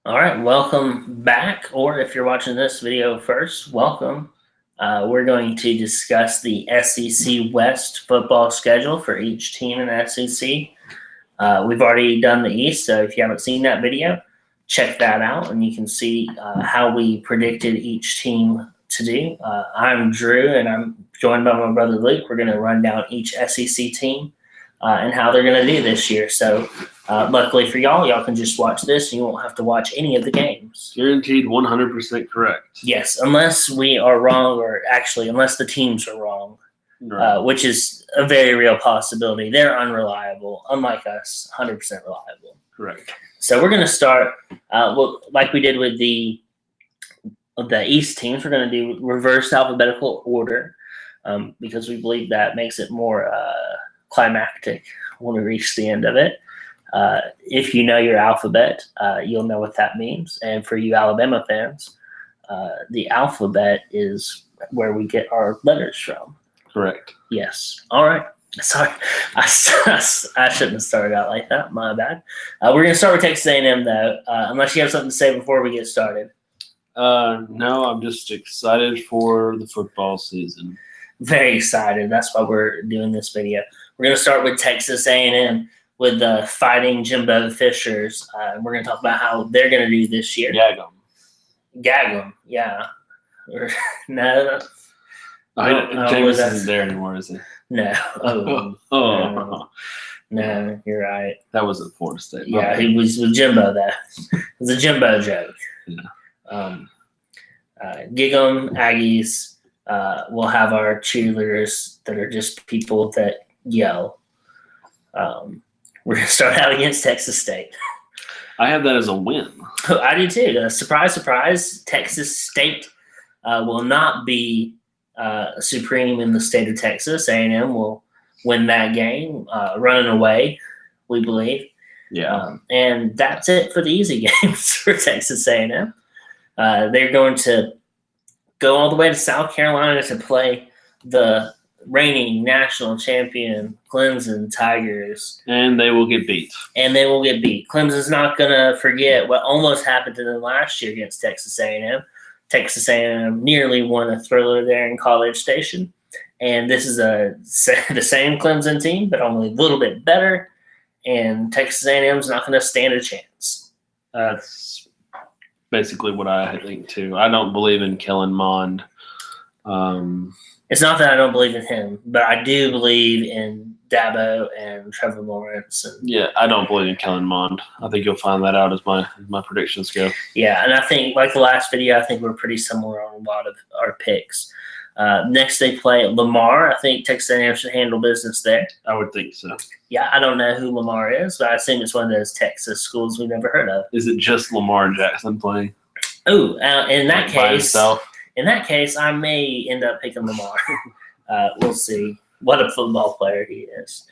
All right, welcome back, or if you're watching this video first, welcome. We're going to discuss the SEC West football schedule for each team in the SEC. We've already done the East, so if you haven't seen that video, check that out, and you can see how we predicted each team to do. I'm Drew, and I'm joined by my brother Luke. We're going to run down each SEC team and how they're going to do this year. So, luckily for y'all can just watch this, and you won't have to watch any of the games. Guaranteed 100% correct. Yes, unless we are wrong, or actually, unless the teams are wrong. Right. Which is a very real possibility. They're unreliable, unlike us, 100% reliable. Correct. So we're going to start, like we did with the East teams. We're going to do reverse alphabetical order because we believe that makes it more climactic when we reach the end of it. If you know your alphabet, you'll know what that means. And for you Alabama fans, the alphabet is where we get our letters from. Correct. Yes. All right. Sorry, I shouldn't have started out like that. My bad. We're going to start with Texas A&M, though, unless you have something to say before we get started. No, I'm just excited for the football season. Very excited. That's why we're doing this video. We're going to start with Texas A&M with the Fighting Jimbo Fishers. We're going to talk about how they're going to do this year. Gag 'em, yeah. No. James isn't there anymore, is he? No. No, you're right. That wasn't Florida State. Yeah, he was with Jimbo, though. It was a Jimbo joke. Yeah. Gig 'em, Aggies. We'll have our cheerleaders that are just people that yell. We're going to start out against Texas State. I have that as a win. I do too. Surprise, surprise. Texas State will not be supreme in the state of Texas. A&M will win that game, running away, we believe. Yeah. And that's it for the easy games for Texas A&M. They're going to go all the way to South Carolina to play the reigning national champion Clemson Tigers. And they will get beat. Clemson's not going to forget what almost happened to them last year against Texas A&M. Texas A&M nearly won a thriller there in College Station. And this is the same Clemson team, but only a little bit better. And Texas A&M is not going to stand a chance. That's basically what I think, too. I don't believe in Kellen Mond. It's not that I don't believe in him, but I do believe in Dabo and Trevor Lawrence. Yeah, I don't believe in Kellen Mond. I think you'll find that out as my predictions go. Yeah, and I think, like the last video, I think we're pretty similar on a lot of our picks. Next, they play Lamar. I think Texas A&M should handle business there. I would think so. Yeah, I don't know who Lamar is, but I assume it's one of those Texas schools we've never heard of. Is it just Lamar Jackson playing? Oh, in that like by himself? In that case, I may end up picking Lamar. We'll see what a football player he is.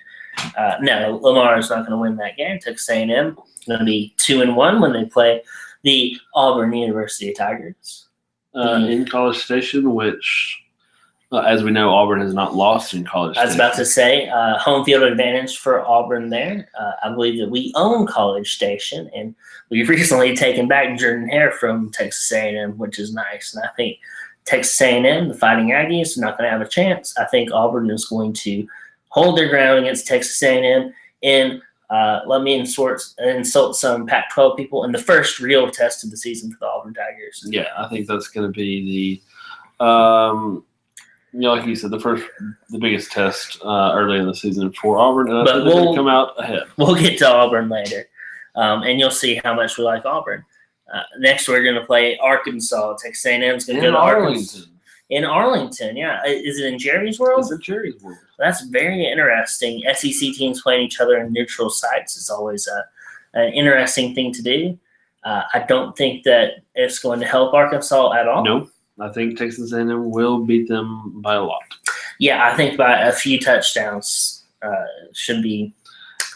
No, Lamar is not going to win that game. Texas A&M is going to be 2-1 when they play the Auburn University Tigers. In College Station, which, as we know, Auburn has not lost in College Station. I was about to say, home field advantage for Auburn there. I believe that we own College Station, and we've recently taken back Jordan Hare from Texas A&M, which is nice. And I think Texas A&M, the Fighting Aggies, are not going to have a chance. I think Auburn is going to hold their ground against Texas A&M. And let me insult some Pac-12 people in the first real test of the season for the Auburn Tigers. Yeah, I think that's going to be the like you said, the biggest test early in the season for Auburn, and I think they're going to come out ahead. We'll get to Auburn later, and you'll see how much we like Auburn. Next, we're going to play Arkansas. Texas A&M is going to go to Arkansas. In Arlington, yeah. Is it in Jerry's World? It's in Jerry's World. That's very interesting. SEC teams playing each other in neutral sites is always an interesting thing to do. I don't think that it's going to help Arkansas at all. No, I think Texas A&M will beat them by a lot. Yeah, I think by a few touchdowns should be.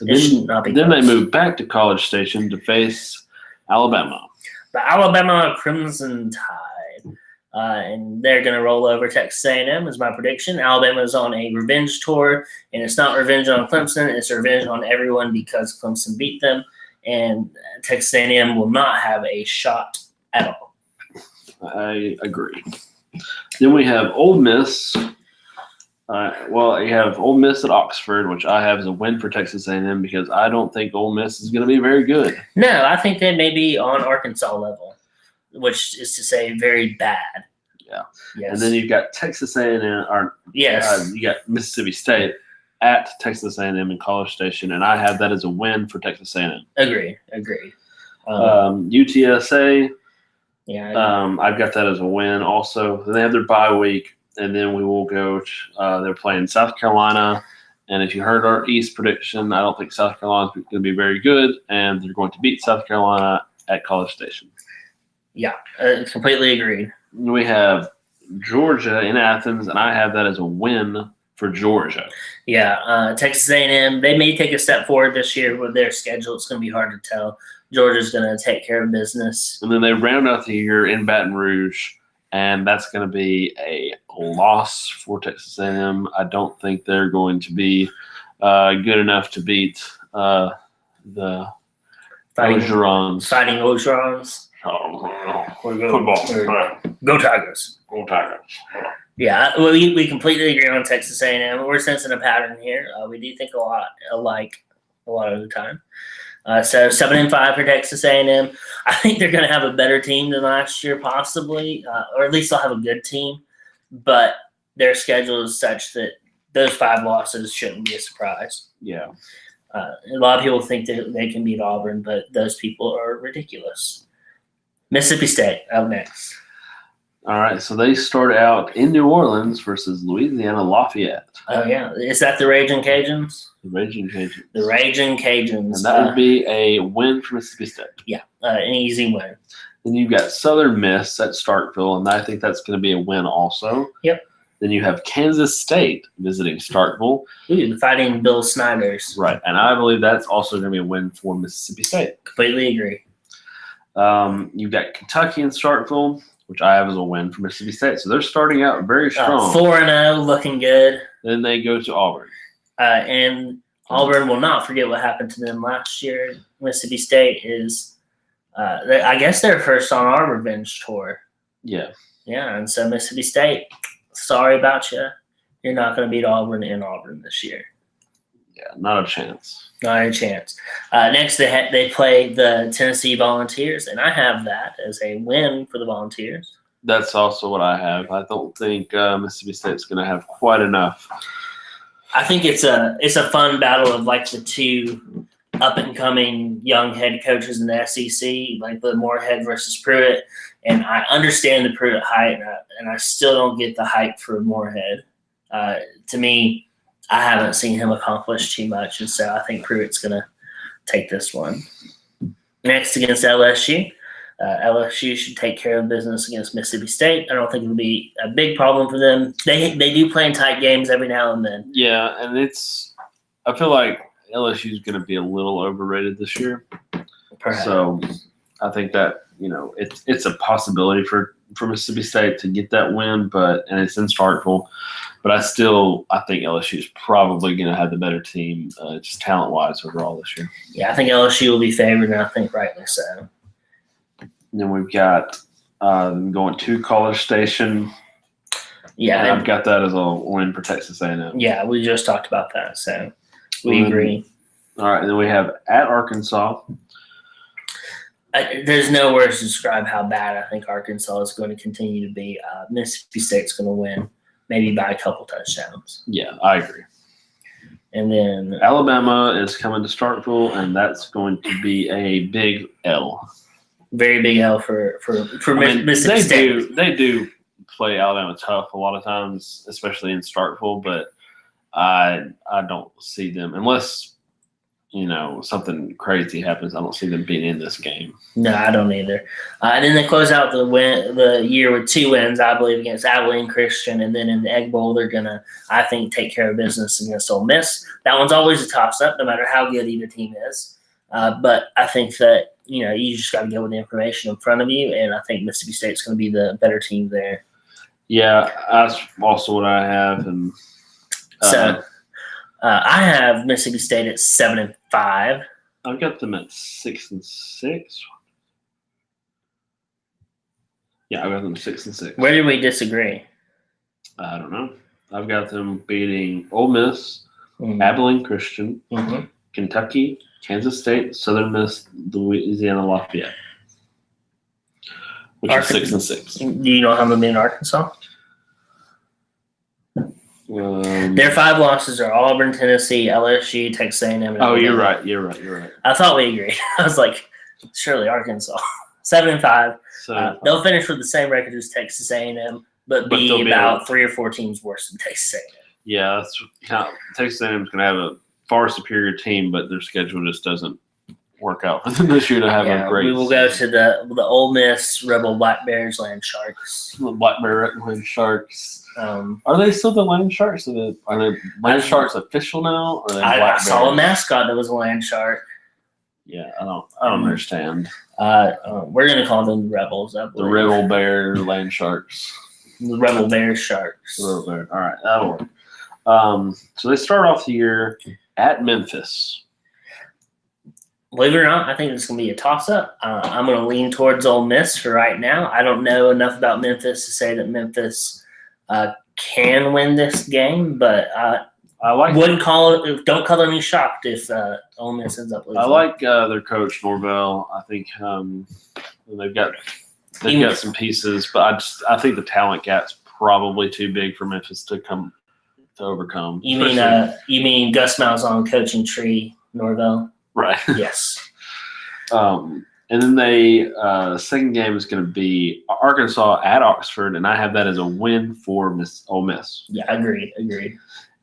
Then they move back to College Station to face Alabama. The Alabama Crimson Tide, and they're going to roll over Texas A&M is my prediction. Alabama is on a revenge tour, and it's not revenge on Clemson. It's revenge on everyone because Clemson beat them. and Texas A&M will not have a shot at all. I agree. Then we have Ole Miss. You have Ole Miss at Oxford, which I have as a win for Texas A&M because I don't think Ole Miss is going to be very good. No, I think they may be on Arkansas level, which is to say very bad. Yeah. Yes. And then you've got Texas A&M, yes. You got Mississippi State at Texas A&M in College Station, and I have that as a win for Texas A&M. Agree. UTSA, yeah. I've got that as a win also. Then they have their bye week, and then we will go they're playing South Carolina. And if you heard our East prediction, I don't think South Carolina is going to be very good, and they're going to beat South Carolina at College Station. Yeah, completely agreed. We have Georgia in Athens, and I have that as a win for Georgia. Yeah, Texas A&M, they may take a step forward this year with their schedule. It's going to be hard to tell. Georgia's going to take care of business. And then they round out the year in Baton Rouge, and that's going to be a loss for Texas A&M. I don't think they're going to be good enough to beat the Ogerons. Fighting Ogerons. Football. Go Tigers. Go Tigers. Yeah, we completely agree on Texas A&M. We're sensing a pattern here. We do think a lot alike a lot of the time. So 7-5 for Texas A&M. I think they're going to have a better team than last year, possibly, or at least they'll have a good team. But their schedule is such that those 5 losses shouldn't be a surprise. Yeah. A lot of people think that they can beat Auburn, but those people are ridiculous. Mississippi State up next. All right, so they start out in New Orleans versus Louisiana Lafayette. Oh, yeah. Is that the Raging Cajuns? The Raging Cajuns. The Raging Cajuns. And that would be a win for Mississippi State. Yeah, an easy win. Then you've got Southern Miss at Starkville, and I think that's going to be a win also. Yep. Then you have Kansas State visiting Starkville. Ooh, fighting Bill Snyder's. Right, and I believe that's also going to be a win for Mississippi State. Completely agree. You've got Kentucky and Starkville, which I have as a win for Mississippi State. So they're starting out very strong. 4-0, looking good. Then they go to Auburn. And Auburn will not forget what happened to them last year. Mississippi State is, I guess, they're first on our revenge tour. Yeah. Yeah, and so Mississippi State, sorry about you. You're not going to beat Auburn in Auburn this year. Yeah, not a chance. Not a chance. Next, they play the Tennessee Volunteers, and I have that as a win for the Volunteers. That's also what I have. I don't think Mississippi State's going to have quite enough. I think it's a fun battle of like the two up and coming young head coaches in the SEC, like the Moorhead versus Pruitt. And I understand the Pruitt hype, and I still don't get the hype for Moorhead. To me, I haven't seen him accomplish too much, and so I think Pruitt's going to take this one. Next, against LSU. LSU should take care of business against Mississippi State. I don't think it'll be a big problem for them. They do play in tight games every now and then. Yeah, and I feel like LSU is going to be a little overrated this year. Perhaps. So I think that it's a possibility for Mississippi State to get that win, and it's in Starkville. But I think LSU is probably going to have the better team, just talent-wise overall this year. Yeah, I think LSU will be favored, and I think rightly so. And then we've got going to College Station. Yeah, I've got that as a win for Texas A&M. Yeah, we just talked about that, so we agree. All right, and then we have at Arkansas. There's no words to describe how bad I think Arkansas is going to continue to be. Mississippi State's going to win, maybe by a couple touchdowns. Yeah, I agree. And then Alabama is coming to Starkville, and that's going to be a big L. Very big L for Mississippi State. They do play Alabama tough a lot of times, especially in Starkville, but I don't see them unless something crazy happens. I don't see them being in this game. No, I don't either. And then they close out the year with 2 wins, I believe, against Abilene Christian, and then in the Egg Bowl they're gonna, I think, take care of business against Ole Miss. That one's always a toss-up, no matter how good either team is. But I think that you just got to go with the information in front of you, and I think Mississippi State's going to be the better team there. Yeah, that's also what I have, and so I have Mississippi State at 7-5. I've got them at 6-6. Yeah, I've got them 6-6. Where did we disagree? I don't know. I've got them beating Ole Miss, Mm-hmm. Abilene Christian, Mm-hmm. Kentucky, Kansas State, Southern Miss, Louisiana Lafayette, which is 6-6. Do you know how many in Arkansas? Their 5 losses are Auburn, Tennessee, LSU, Texas A&M. And oh, you're Alabama. right. You're right. You're right. I thought we agreed. I was like, surely Arkansas. 7-5. So They'll finish with the same record as Texas A&M, but be about 3 or 4 teams worse than Texas A&M. Yeah, that's Texas A&M is going to have a far superior team, but their schedule just doesn't work out for them this year to have a great. We will go to the Ole Miss Rebel Black Bears Land Sharks. The Black Bear Land Sharks. Are they still the Land Sharks? Are they Land Sharks official now? Or are they I saw a mascot that was a land shark. Yeah, I don't understand. We're gonna call them Rebels. I believe. The Rebel Bear Land Sharks. The Rebel Bear Sharks. The Rebel Bear. All right, that'll work. So they start off the year at Memphis. Believe it or not, I think it's going to be a toss-up. I'm going to lean towards Ole Miss for right now. I don't know enough about Memphis to say that Memphis can win this game, but don't color me shocked if Ole Miss ends up losing. I like their coach Norvell. I think they've got some pieces, but I think the talent gap's probably too big for Memphis to overcome. You mean Gus Malzahn coaching tree Norvell? Right. Yes. And then they second game is going to be Arkansas at Oxford, and I have that as a win for Ole Miss. Yeah, agreed.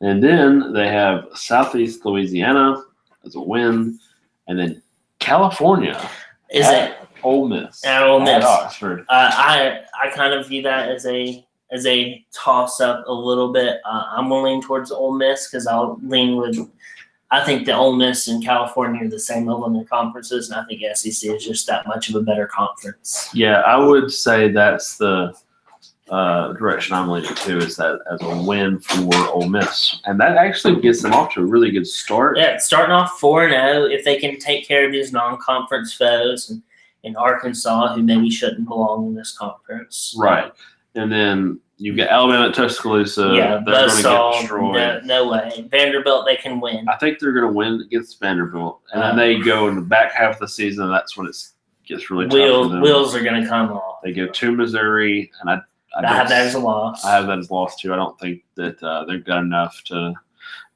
And then they have Southeast Louisiana as a win, and then California Ole Miss at Ole Miss at Oxford. I kind of view that as a toss up a little bit. I'm going to lean towards Ole Miss because I'll lean with. I think the Ole Miss and California are the same level in their conferences, and I think SEC is just that much of a better conference. Yeah, I would say that's the direction I'm leaning to, is that as a win for Ole Miss. And that actually gets them off to a really good start. Yeah, starting off 4-0, if they can take care of these non-conference foes in Arkansas, who maybe shouldn't belong in this conference. Right. And then you've got Alabama at Tuscaloosa. Yeah, they're going to get destroyed. No way. Vanderbilt, they can win. I think they're going to win against Vanderbilt. And then they go in the back half of the season, and that's when it gets really tough for them. Wheels are going to come off. They go to Missouri, and I have that as a loss. I have that as a loss, too. I don't think that they've got enough to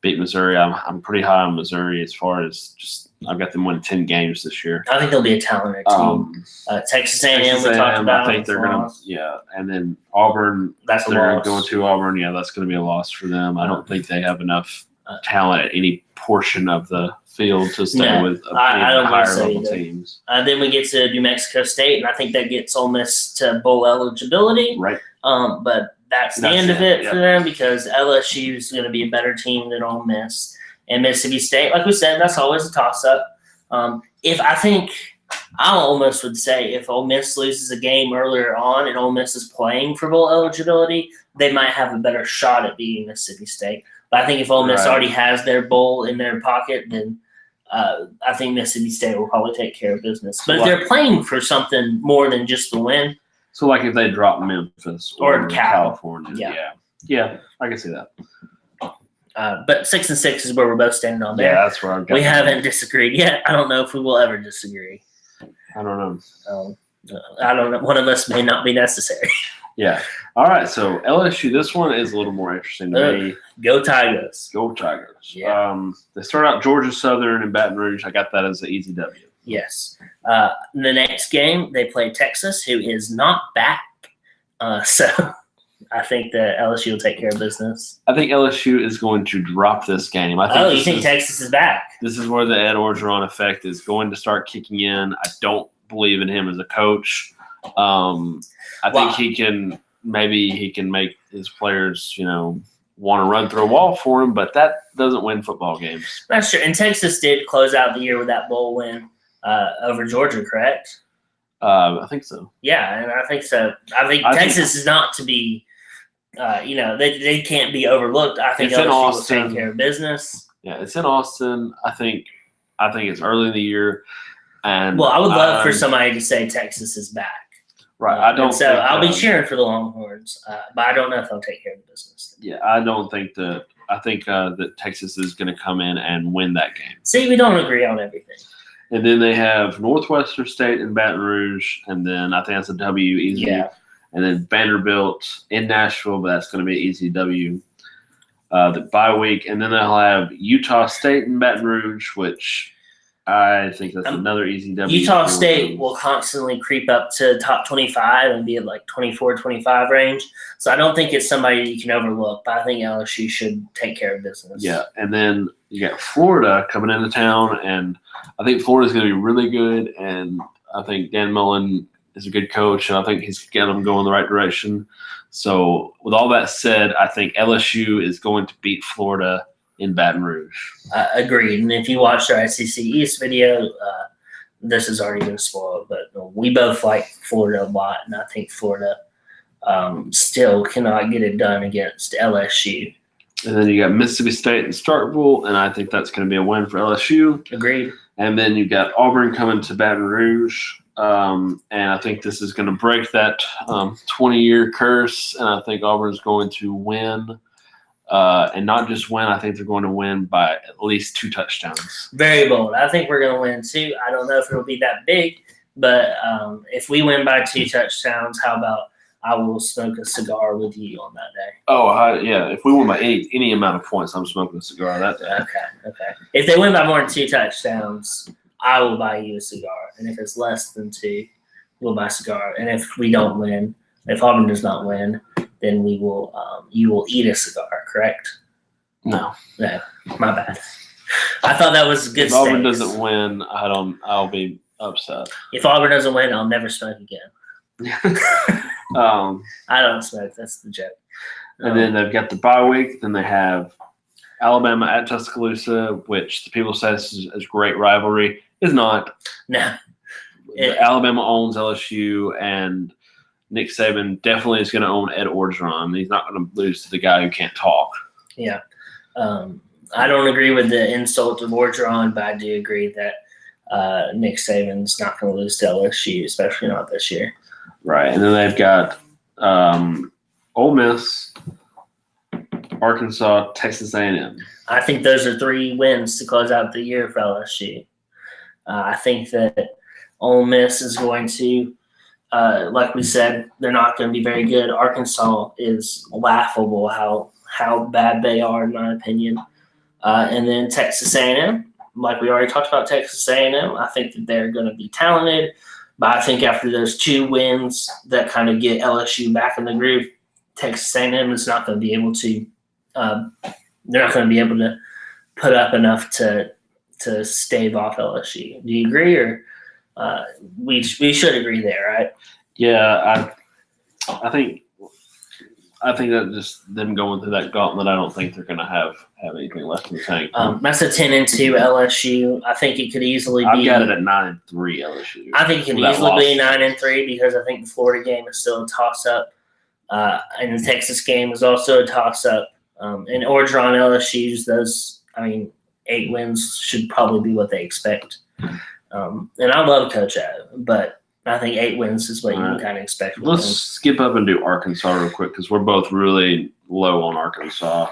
beat Missouri. I'm pretty high on Missouri as far as just I've got them winning 10 games this year. I think they'll be a talented team. Texas A&M, we talked about. I think they're going to, and then Auburn. That's a loss. Going to Auburn, that's going to be a loss for them. I don't think they have enough talent at any portion of the field to stay with higher level teams. Then we get to New Mexico State, and I think that gets Ole Miss to bowl eligibility. Right. But that's the end of it for them because LSU is going to be a better team than Ole Miss. And Mississippi State, like we said, that's always a toss-up. I almost would say if Ole Miss loses a game earlier on and Ole Miss is playing for bowl eligibility, they might have a better shot at beating Mississippi State. But I think if Ole Miss already has their bowl in their pocket, then I think Mississippi State will probably take care of business. But if they're playing for something more than just the win. So like if they drop Memphis or California. Yeah, I can see that. But 6-6 is where we're both standing on there. Yeah, that's where I'm going. We haven't disagreed yet. I don't know if we will ever disagree. I don't know. I don't know. One of us may not be necessary. Yeah. All right. So LSU, this one is a little more interesting to me. Go Tigers. Go Tigers. Yeah. They start out Georgia Southern and Baton Rouge. I got that as an easy W. Yes. The next game, they play Texas, who is not back. So I think that LSU will take care of business. I think LSU is going to drop this game. You think Texas is back? This is where the Ed Orgeron effect is going to start kicking in. I don't believe in him as a coach. I think he can make his players, want to run through a wall for him, but that doesn't win football games. That's true. And Texas did close out the year with that bowl win over Georgia, correct? I think so. Yeah, and I think so. I think Texas is not to be, they can't be overlooked. I think LSU will take care of business. Yeah, it's in Austin. I think I think it's early in the year, and Well, I would love for somebody to say Texas is back. Right, I don't. So think, I'll be cheering for the Longhorns, but I don't know if they'll take care of the business. Yeah, I don't think that. I think that Texas is going to come in and win that game. See, we don't agree on everything. And then they have Northwestern State in Baton Rouge, and then I think that's a W easy. Yeah. And then Vanderbilt in Nashville, but that's going to be an easy W. The bye week, and then they'll have Utah State in Baton Rouge, which I think that's another easy W. Utah State will constantly creep up to top 25 and be at like 24, 25 range. So I don't think it's somebody you can overlook, but I think LSU should take care of business. Yeah, and then you got Florida coming into town, and I think Florida's going to be really good, and I think Dan Mullen is a good coach, and I think he's got them going the right direction. So with all that said, I think LSU is going to beat Florida in Baton Rouge. Agreed. And if you watched our SEC East video, this has already been spoiled, but we both like Florida a lot, and I think Florida still cannot get it done against LSU. And then you got Mississippi State and Starkville, and I think that's going to be a win for LSU. Agreed. And then you got Auburn coming to Baton Rouge, and I think this is going to break that 20-year curse, and I think Auburn's going to win. And not just win, I think they're going to win by at least 2 touchdowns. Very bold. I think we're going to win 2. I don't know if it'll be that big, but if we win by 2 touchdowns, how about I will smoke a cigar with you on that day? Oh, yeah. If we win by any amount of points, I'm smoking a cigar that day. Okay. If they win by more than 2 touchdowns, I will buy you a cigar. And if it's less than 2, we'll buy a cigar. And if we don't win, if Auburn does not win, then we will. You will eat a cigar, correct? No, my bad. I thought that was good. If Auburn doesn't win, I'll be upset. If Auburn doesn't win, I'll never smoke again. I don't smoke. That's the joke. And then they've got the bye week. Then they have Alabama at Tuscaloosa, which the people say this is a great rivalry. Is not. No. Alabama owns LSU, and Nick Saban definitely is going to own Ed Orgeron. He's not going to lose to the guy who can't talk. Yeah. I don't agree with the insult of Orgeron, but I do agree that Nick Saban's not going to lose to LSU, especially not this year. Right. And then they've got Ole Miss, Arkansas, Texas A&M. I think those are 3 wins to close out the year for LSU. I think that Ole Miss is going to like we said, they're not going to be very good. Arkansas is laughable how bad they are, in my opinion. And then Texas A&M, like we already talked about Texas A&M, I think that they're going to be talented. But I think after those 2 wins that kind of get LSU back in the groove, Texas A&M is not going to be able to they're not going to be able to put up enough to stave off LSU. Do you agree, or we should agree there, right? Yeah, I think that just them going through that gauntlet, I don't think they're going to have anything left in the tank. That's a 10-2 LSU. I think it could easily be. I've got it at 9-3 LSU. I think it could easily be 9-3 because I think the Florida game is still a toss-up, and the Texas game is also a toss-up. And Orgeron LSU's those, 8 wins should probably be what they expect. And I love Coach O, but I think 8 wins is what you can kind of expect. Let's skip up and do Arkansas real quick because we're both really low on Arkansas.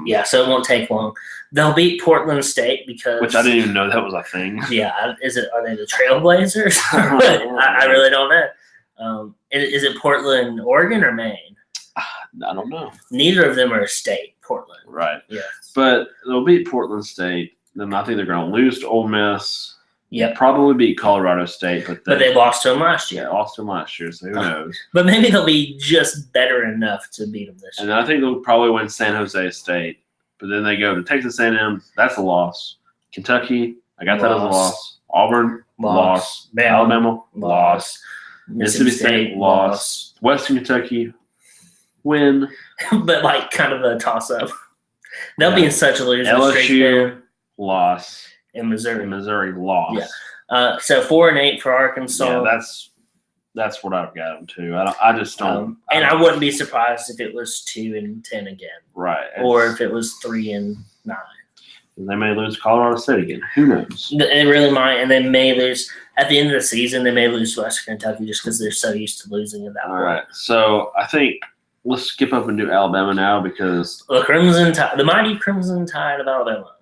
Yeah, so it won't take long. They'll beat Portland State because, which I didn't even know that was a thing. Yeah, are they the Trailblazers? I really don't know. Is it Portland, Oregon, or Maine? I don't know. Neither of them are a state. Portland, right? Yes, but they'll beat Portland State. Then I think they're going to lose to Ole Miss. Yep. Probably beat Colorado State, but they lost to them last year. Yeah, lost to them last year, so who knows? But maybe they'll be just better enough to beat them this year. And I think they'll probably win San Jose State. But then they go to Texas A&M. That's a loss. Kentucky, I got that as a loss. Auburn, loss. Alabama, loss. Mississippi State, loss. Western Kentucky, win. But kind of a toss-up. They'll be in such a losing streak. LSU, loss. In Missouri, loss. Yeah. So 4-8 for Arkansas. Yeah, that's what I've got them to. I just don't. And I wouldn't be surprised if it was 2-10 again. Right. Or if it was 3-9. They may lose Colorado State again. Who knows? They really might, and they may lose at the end of the season. They may lose to Western Kentucky just because they're so used to losing at that All point. right. So I think let's skip up and do Alabama now because The mighty Crimson Tide of Alabama.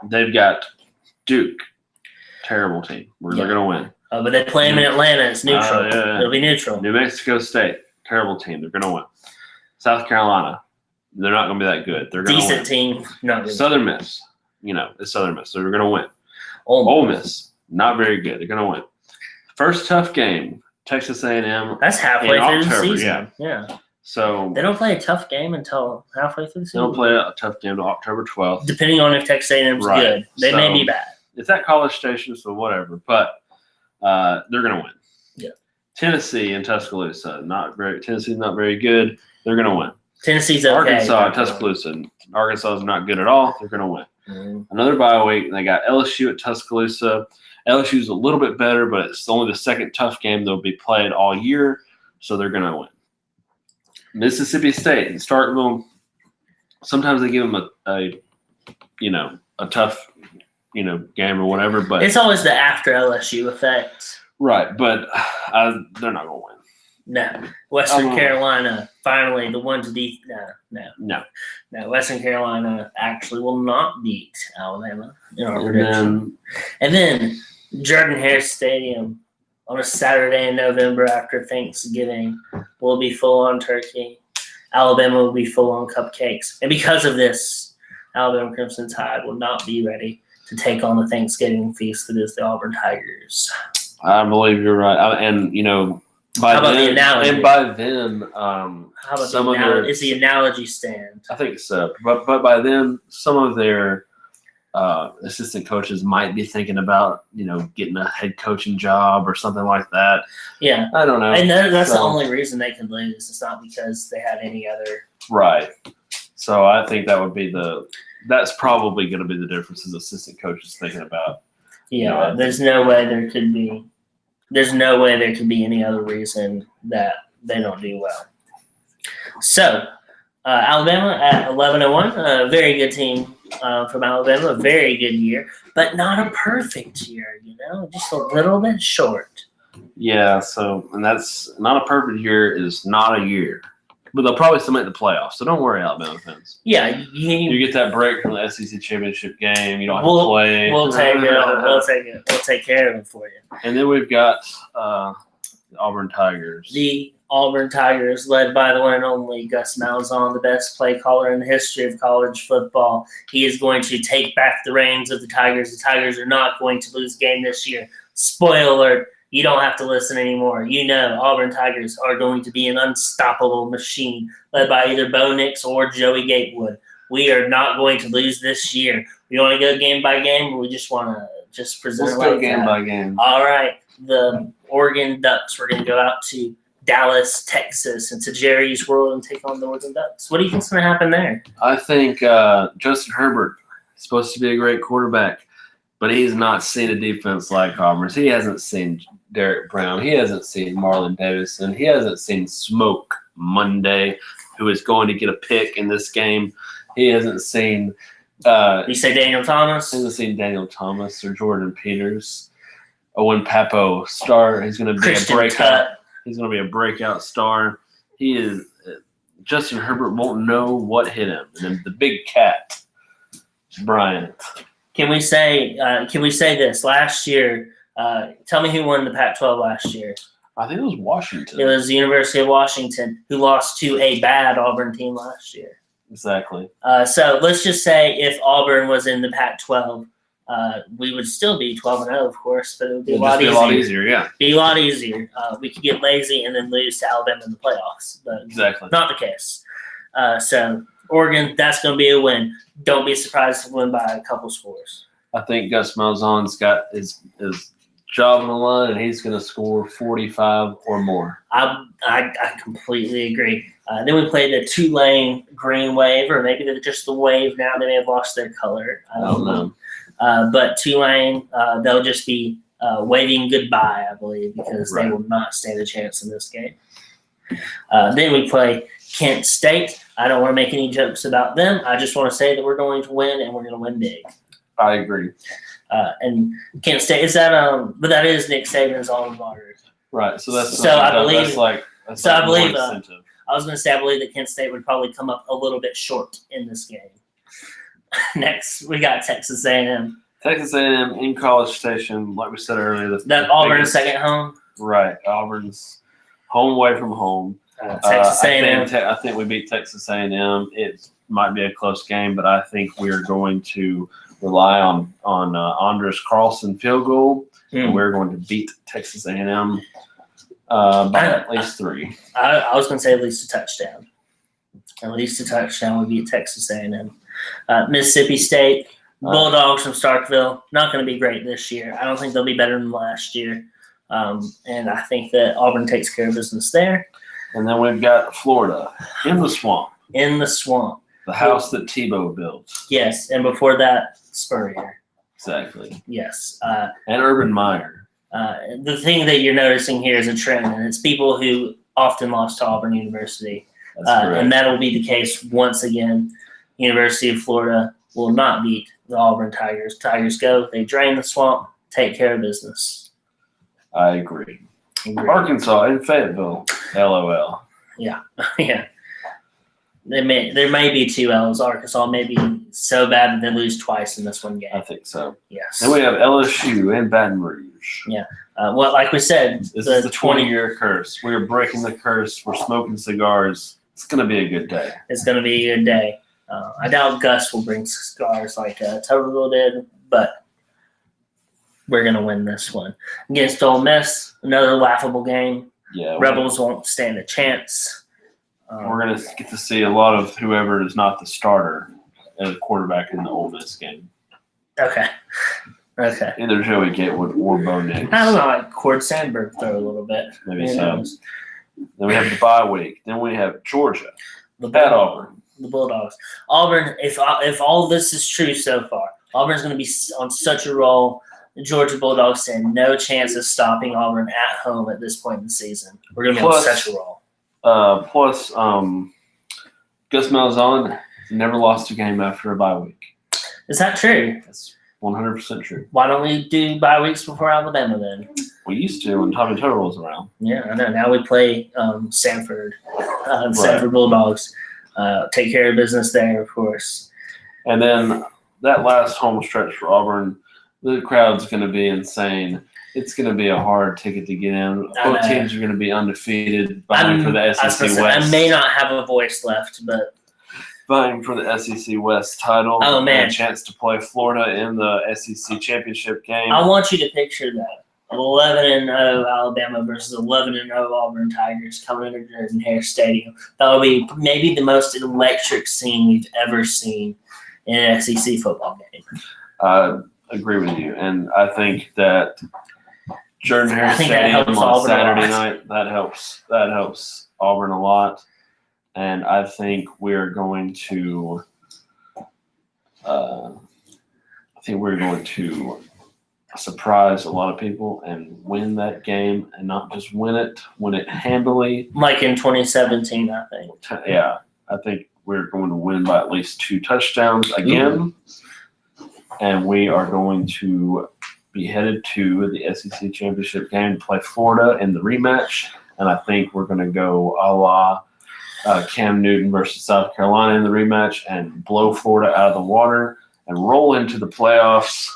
They've got Duke, terrible team. They're going to win. But they play them in Atlanta. It's neutral. Yeah. It'll be neutral. New Mexico State, terrible team. They're going to win. South Carolina, they're not going to be that good. They're going to win. Decent team. Not good. Southern Miss, it's Southern Miss. So they're going to win. Ole Miss, not very good. They're going to win. First tough game, Texas A&M. That's halfway through the season. Yeah. So they don't play a tough game until halfway through the season. They don't play a tough game until October 12th. Depending on if Texas A&M's good. They may be bad. It's at College Station, so whatever. But they're going to win. Yeah. Tennessee and Tuscaloosa, Tennessee's not very good. They're going to win. Tennessee's okay. Arkansas and Tuscaloosa. Arkansas is not good at all. They're going to win. Another bye week. They got LSU at Tuscaloosa. LSU's a little bit better, but it's only the second tough game they'll be played all year, so they're going to win. Mississippi State and Starkville. Sometimes they give them a tough game or whatever, but it's always the after LSU effect. Right, but they're not going to win. No. Western Carolina, finally, the one to beat. No. Western Carolina actually will not beat Alabama in our prediction. And then Jordan-Hare Stadium on a Saturday in November after Thanksgiving will be full on turkey. Alabama will be full on cupcakes. And because of this, Alabama Crimson Tide will not be ready to take on the Thanksgiving feast that is the Auburn Tigers. I believe you're right. By then, is the analogy stand? I think so. But by then, some of their assistant coaches might be thinking about getting a head coaching job or something like that. Yeah, I don't know. And that's the only reason they could lose. It's not because they had any other. Right. So I think that's probably going to be the difference is assistant coaches thinking about. Yeah, there's no way there could be. There's no way there could be any other reason that they don't do well. So, Alabama at 11-1, a very good team from Alabama, a very good year, but not a perfect year, just a little bit short. Yeah, and that's not a perfect year is not a year. But they'll probably still make the playoffs, so don't worry, Alabama fans. Yeah, you get that break from the SEC championship game. You don't have to play. We'll take it. We'll take it. We'll take care of it for you. And then we've got the Auburn Tigers. The Auburn Tigers, led by the one and only Gus Malzahn, the best play caller in the history of college football. He is going to take back the reins of the Tigers. The Tigers are not going to lose a game this year. Spoiler alert. You don't have to listen anymore. Auburn Tigers are going to be an unstoppable machine led by either Bo Nix or Joey Gatewood. We are not going to lose this year. We want to go game by game, or we just want to present it like that? Let's go game by game. All right. The Oregon Ducks, we're going to go out to Dallas, Texas, and to Jerry's World and take on the Oregon Ducks. What do you think's going to happen there? I think Justin Herbert is supposed to be a great quarterback, but he's not seen a defense like Auburn's. He hasn't seen Derek Brown. He hasn't seen Marlon Davidson. He hasn't seen Smoke Monday, who is going to get a pick in this game. He hasn't seen you say Daniel Thomas? He hasn't seen Daniel Thomas or Jordan Peters. Owen Papo star. He's going to be Christian a breakout. Tutt. He's going to be a breakout star. He is. Justin Herbert won't know what hit him. And then the big cat, Bryant. Can we say this? Last year, tell me who won the Pac-12 last year. I think it was Washington. It was the University of Washington, who lost to a bad Auburn team last year. Exactly. So let's just say if Auburn was in the Pac-12, we would still be 12-0, of course, but it would be a lot easier. Yeah. Be a lot easier. We could get lazy and then lose to Alabama in the playoffs, but exactly not the case. So Oregon, that's going to be a win. Don't be surprised to win by a couple scores. I think Gus Malzahn's got his job on the line, and he's going to score 45 or more. I completely agree. Then we played the Tulane Green Wave, or maybe they're just the Wave now. They may have lost their color. I don't know. But Tulane, they'll just be waving goodbye, I believe, because they will not stand a chance in this game. Then we play Kent State. I don't want to make any jokes about them. I just want to say that we're going to win, and we're going to win big. I agree. And Kent State is that but that is Nick Saban's alma mater. Right. So that's I believe. That's like I believe. more incentive. I was going to say I believe that Kent State would probably come up a little bit short in this game. Next, we got Texas A&M. Texas A&M in College Station, like we said earlier. That Auburn's second home. Right. Auburn's home away from home. Texas A&M. I think we beat Texas A&M. It might be a close game, but I think we're going to rely on Andres Carlson field goal, and we're going to beat Texas A&M by at least 3. I was going to say at least a touchdown. At least a touchdown would beat Texas A&M. Mississippi State, Bulldogs from Starkville, not going to be great this year. I don't think they'll be better than last year. And I think that Auburn takes care of business there. And then we've got Florida in the swamp. In the swamp. The house that Tebow built. Yes, and before that, Spurrier. Exactly. Yes. And Urban Meyer. The thing that you're noticing here is a trend, and it's people who often lost to Auburn University. And that will be the case once again. University of Florida will not beat the Auburn Tigers. Tigers go, they drain the swamp, take care of business. I agree. Arkansas in Fayetteville. LOL. Yeah. Yeah. There may be 2 L's. Arkansas may be so bad that they lose twice in this one game. I think so. Yes. Then we have LSU and Baton Rouge. Yeah. Well, like we said, this is the 20-year curse. We're breaking the curse. We're smoking cigars. It's going to be a good day. It's going to be a good day. I doubt Gus will bring cigars like Tuberville did, but we're going to win this one. Against Ole Miss, another laughable game. Yeah. Rebels won't stand a chance. We're going to get to see a lot of whoever is not the starter as a quarterback in the Ole Miss game. Okay. Either Joey Gatewood or Bo Nix. I don't know, like Cord Sandberg throw a little bit. Maybe so. Then we have the bye week. Then we have Georgia. At Auburn. The Bulldogs. Auburn, if all this is true so far, Auburn's going to be on such a roll. The Georgia Bulldogs stand no chance of stopping Auburn at home at this point in the season. We're going to be on such a roll. Plus, Gus Malzahn never lost a game after a bye week. Is that true? That's 100% true. Why don't we do bye weeks before Alabama then? We used to when Tommy Turtle was around. Yeah, I know. Now we play Sanford, Sanford Bulldogs. Take care of business there, of course. And then that last home stretch for Auburn, the crowd's going to be insane. It's going to be a hard ticket to get in. Both teams are going to be undefeated, vying for the SEC West. I may not have a voice left, but vying for the SEC West title. Oh, man. And a chance to play Florida in the SEC championship game. I want you to picture that. 11-0 Alabama versus 11-0 Auburn Tigers coming into Jordan-Hare Stadium. That would be maybe the most electric scene we've ever seen in an SEC football game. I agree with you, and I think that Jordan-Hare Stadium on Auburn Saturday night that helps Auburn a lot, and I think we're going to surprise a lot of people and win that game, and not just win it handily. Like in 2017, I think. Yeah, I think we're going to win by at least 2 touchdowns again, and we are going to be headed to the SEC championship game to play Florida in the rematch, and I think we're going to go a la Cam Newton versus South Carolina in the rematch and blow Florida out of the water and roll into the playoffs.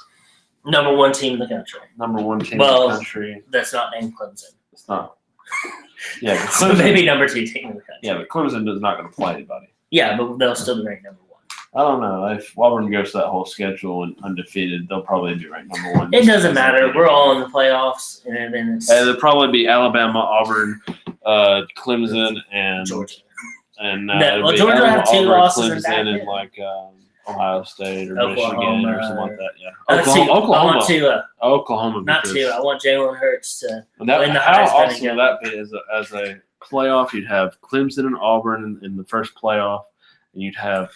Number 1 team in the country. Number 1 team in the country. That's not named Clemson. It's not. Yeah, but So maybe number 2 team in the country. Yeah, but Clemson is not going to play anybody. Yeah, but they'll still be ranked number 1. I don't know. If Auburn goes to that whole schedule and undefeated, they'll probably be ranked number 1. It doesn't matter. We're all in the playoffs, and then it's it'll probably be Alabama, Auburn, Clemson, and Georgia. And Georgia will have 2 losses in Clemson back and like Ohio State or Oklahoma, Michigan or something like that. Yeah, Oklahoma. I want 2. Oklahoma. Not 2. I want Jalen Hurts to win the How Heisman awesome would that be as a playoff? You'd have Clemson and Auburn in the first playoff, and you'd have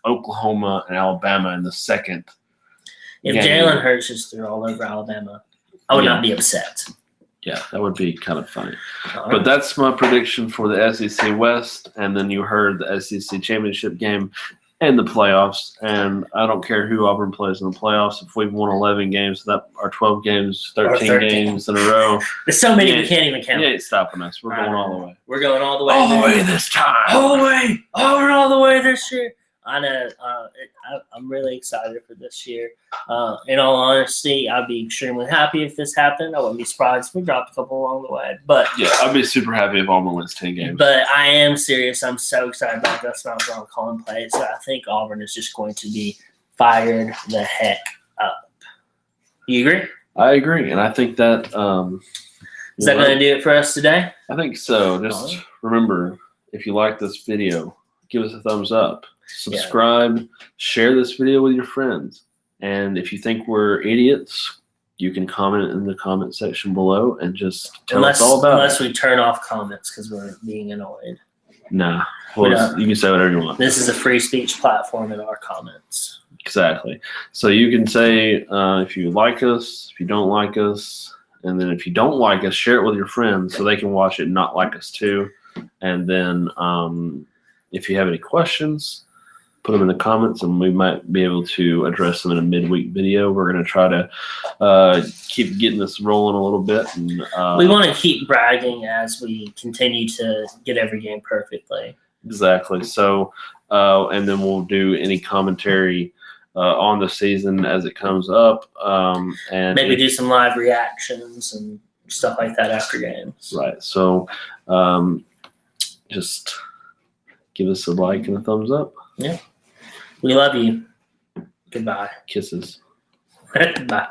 Oklahoma and Alabama in the second. If Jalen Hurts is through all over Alabama, I would not be upset. Yeah, that would be kind of funny. All But right. that's my prediction for the SEC West. And then you heard the SEC championship game and the playoffs. And I don't care who Auburn plays in the playoffs. If we've won 11 games, that are 12 games, 13 games in a row. There's so many Yeah, we can't even count. You ain't stopping us. We're going all the way. We're going all the way. All the way this time. All the way. We're all the way this year. I know. I'm really excited for this year. In all honesty, I'd be extremely happy if this happened. I wouldn't be surprised if we dropped a couple along the way. But Yeah, I'd be super happy if Auburn wins 10 games. But I am serious. I'm so excited about Gus Malzahn calling plays. I think Auburn is just going to be fired the heck up. You agree? I agree. And I think that Is that going to do it for us today? I think so. Just remember, if you like this video, give us a thumbs up. Subscribe. Share this video with your friends. And if you think we're idiots, you can comment in the comment section below and just tell us all about it. Unless we turn off comments because we're being annoyed. Nah. Well, you can say whatever you want. This is a free speech platform in our comments. Exactly. So you can say if you like us, if you don't like us, and then if you don't like us, share it with your friends so they can watch it and not like us too. And then if you have any questions, put them in the comments and we might be able to address them in a midweek video. We're going to try to keep getting this rolling a little bit. And we want to keep bragging as we continue to get every game perfectly. Exactly. So, and then we'll do any commentary on the season as it comes up. And maybe do some live reactions and stuff like that after games. Right. So just give us a like and a thumbs up. Yeah. We love you. Goodbye. Kisses. Bye.